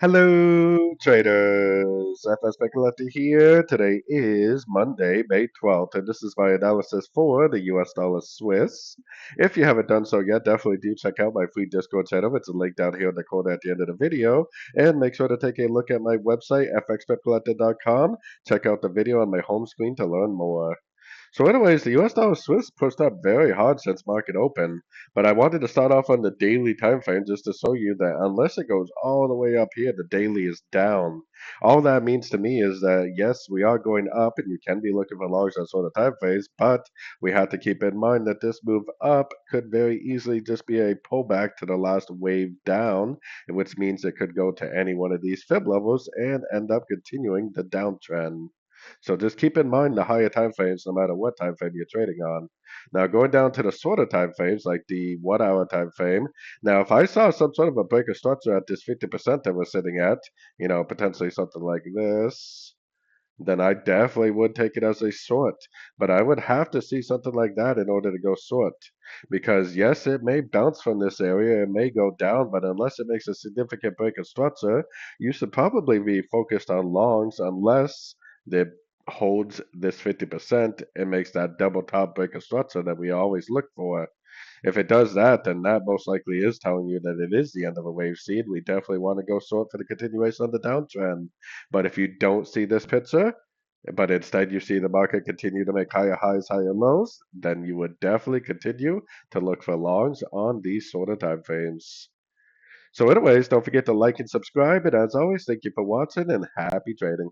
Hello, traders. FX Pip Collector here. Today is Monday, May 12th, and this is my analysis for the US dollar Swiss. If you haven't done so yet, definitely do check out my free Discord channel. It's a link down here in the corner at the end of the video. And make sure to take a look at my website, fxpipcollector.com. Check out the video on my home screen to learn more. So anyways, the US dollar Swiss pushed up very hard since market open, but I wanted to start off on the daily time frame just to show you that unless it goes all the way up here, the daily is down. All that means to me is that yes, we are going up and you can be looking for longs on sort of time frames, but we have to keep in mind that this move up could very easily just be a pullback to the last wave down, which means it could go to any one of these fib levels and end up continuing the downtrend. So just keep in mind the higher time frames no matter what time frame you're trading on. Now going down to the shorter time frames like the 1 hour time frame. Now if I saw some sort of a break of structure at this 50% that we're sitting at, potentially something like this, then I definitely would take it as a short. But I would have to see something like that in order to go short. Because yes, it may bounce from this area, it may go down, but unless it makes a significant break of structure, you should probably be focused on longs unless it holds this 50% and makes that double top break of structure that we always look for. If it does that, then that most likely is telling you that it is the end of a wave seed. We definitely want to go short for the continuation of the downtrend. But if you don't see this picture, but instead you see the market continue to make higher highs, higher lows, then you would definitely continue to look for longs on these shorter time frames. So anyways, don't forget to like and subscribe. And as always, thank you for watching and happy trading.